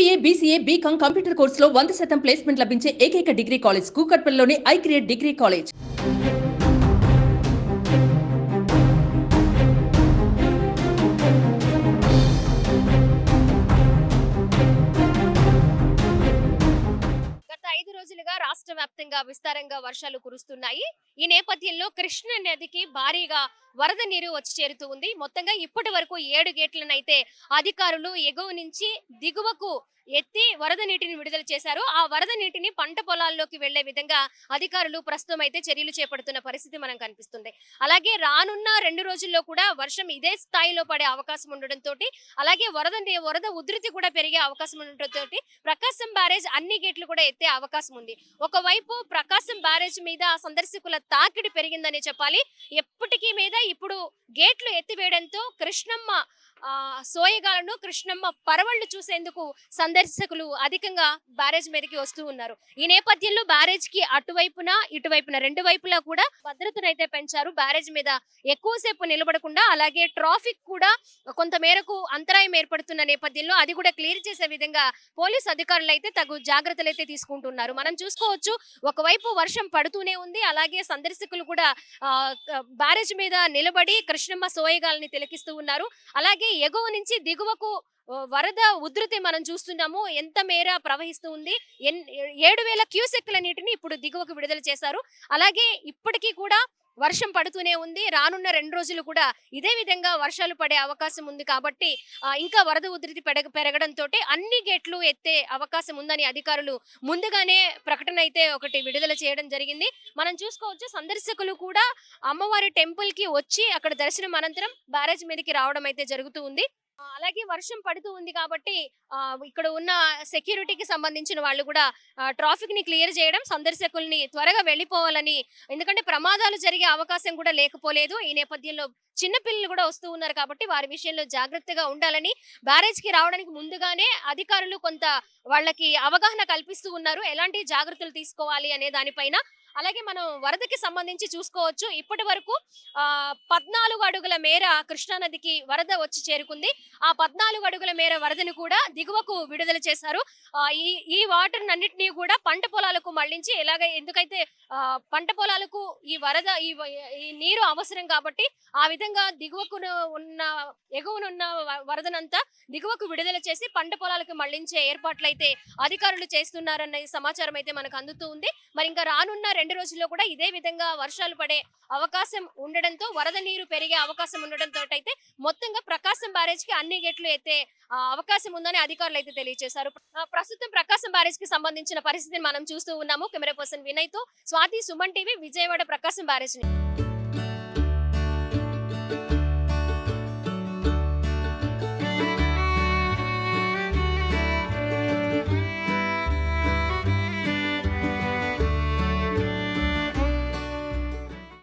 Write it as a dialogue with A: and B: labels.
A: MCA, BCA, BCom computer కోర్సులో 100% placement లభించే ఏకైక డిగ్రీ కాలేజ్ కూకట్పల్లిలోని ఐక్రియేట్ డిగ్రీ కాలేజ్.
B: గత 5 రోజులుగా రాష్ట్ర వ్యాప్తంగా విస్తారంగా వర్షాలు కురుస్తున్నాయి. ఈ నేపథ్యంలో కృష్ణ నదికి భారీగా వరద నీరు వచ్చి చేరుతూ ఉంది. మొత్తంగా ఇప్పటి వరకు 7 గేట్లనైతే అధికారులు ఎగువ నుంచి దిగువకు ఎత్తి వరద నీటిని విడుదల చేశారు. ఆ వరద నీటిని పంట పొలాల్లోకి వెళ్లే విధంగా అధికారులు ప్రస్తుతం అయితే చర్యలు చేపడుతున్న పరిస్థితి మనం కనిపిస్తుంది. అలాగే రానున్న 2 రోజుల్లో కూడా వర్షం ఇదే స్థాయిలో పడే అవకాశం ఉండడంతో, అలాగే వరద ఉధృతి కూడా పెరిగే అవకాశం ఉండడంతో ప్రకాశం బ్యారేజ్ అన్ని గేట్లు కూడా ఎత్తే అవకాశం ఉంది. ఒకవైపు ప్రకాశం బ్యారేజ్ మీద సందర్శకుల తాకిడి పెరిగిందని చెప్పాలి. ఎప్పటికీ మీద ఇప్పుడు గేట్లు ఎత్తివేయడంతో కృష్ణమ్మ సోయగాలను, కృష్ణమ్మ పరవళ్లు చూసేందుకు సందర్శకులు అధికంగా బ్యారేజ్ మీదకి వస్తూ ఉన్నారు. ఈ నేపథ్యంలో బ్యారేజ్ కి ఇటువైపున 2 వైపులా కూడా భద్రతను అయితే పెంచారు. బ్యారేజ్ మీద ఎక్కువసేపు నిలబడకుండా, అలాగే ట్రాఫిక్ కూడా కొంత మేరకు అంతరాయం ఏర్పడుతున్న నేపథ్యంలో అది కూడా క్లియర్ చేసే విధంగా పోలీస్ అధికారులు అయితే తగు జాగ్రత్తలు అయితే తీసుకుంటున్నారు. మనం చూసుకోవచ్చు, ఒకవైపు వర్షం పడుతూనే ఉంది, అలాగే సందర్శకులు కూడా బ్యారేజ్ మీద నిలబడి కృష్ణమ్మ సోయగాల్ని తిలకిస్తూ ఉన్నారు. అలాగే ఎగువ నుంచి దిగువకు వరద ఉధృతి మనం చూస్తున్నాము. ఎంత మేర ప్రవహిస్తూ ఉంది. 7,000 క్యూసెక్ల నీటిని ఇప్పుడు దిగువకు విడుదల చేశారు. అలాగే ఇప్పటికీ కూడా వర్షం పడుతూనే ఉంది. రానున్న 2 రోజులు కూడా ఇదే విధంగా వర్షాలు పడే అవకాశం ఉంది. కాబట్టి ఇంకా వరద ఉధృతి పెరగడంతో అన్ని గేట్లు ఎత్తే అవకాశం ఉందని అధికారులు ముందుగానే ప్రకటన అయితే ఒకటి విడుదల చేయడం జరిగింది. మనం చూసుకోవచ్చు, సందర్శకులు కూడా అమ్మవారి టెంపుల్ కి వచ్చి అక్కడ దర్శనం అనంతరం బ్యారేజ్ మీదకి రావడం అయితే జరుగుతూ ఉంది. అలాగే వర్షం పడుతూ ఉంది కాబట్టి ఇక్కడ ఉన్న సెక్యూరిటీకి సంబంధించిన వాళ్ళు కూడా ట్రాఫిక్ ని క్లియర్ చేయడం, సందర్శకుల్ని త్వరగా వెళ్ళిపోవాలని, ఎందుకంటే ప్రమాదాలు జరిగే అవకాశం కూడా లేకపోలేదు. ఈ నేపథ్యంలో చిన్నపిల్లలు కూడా వస్తూ ఉన్నారు కాబట్టి వారి విషయంలో జాగ్రత్తగా ఉండాలని బ్యారేజ్ కి రావడానికి ముందుగానే అధికారులు కొంత వాళ్ళకి అవగాహన కల్పిస్తూ ఉన్నారు, ఎలాంటి జాగ్రత్తలు తీసుకోవాలి అనే దానిపైన. అలాగే మనం వరదకి సంబంధించి చూసుకోవచ్చు, ఇప్పటి వరకు 14 అడుగుల మేర కృష్ణానదికి వరద వచ్చి చేరుకుంది. ఆ 14 అడుగుల మేర వరదను కూడా దిగువకు విడుదల చేశారు. ఈ వాటర్ అన్నిటినీ కూడా పంట పొలాలకు మళ్లించి, ఎందుకైతే పంట పొలాలకు ఈ వరద ఈ నీరు అవసరం కాబట్టి ఆ విధంగా ఎగువనున్న వరదనంతా దిగువకు విడుదల చేసి పంట పొలాలకు మళ్లించే ఏర్పాట్లయితే అధికారులు చేస్తున్నారన్న సమాచారం అయితే మనకు అందుతూ ఉంది. మరి ఇంకా రానున్న 2 రోజుల్లో కూడా ఇదే విధంగా వర్షాలు పడే అవకాశం ఉండడంతో, వరద నీరు పెరిగే అవకాశం ఉండడంతో అయితే మొత్తంగా ప్రకాశం బ్యారేజ్ కి అన్ని గేట్లు ఎత్తే అవకాశం ఉందని అధికారులు అయితే తెలియజేశారు. ప్రస్తుతం ప్రకాశం బ్యారేజ్ కి సంబంధించిన పరిస్థితిని మనం చూస్తూ ఉన్నాము. కెమెరా పర్సన్ వినయ్ తో స్వాతి, సుమన్ టీవీ, విజయవాడ ప్రకాశం బ్యారేజ్.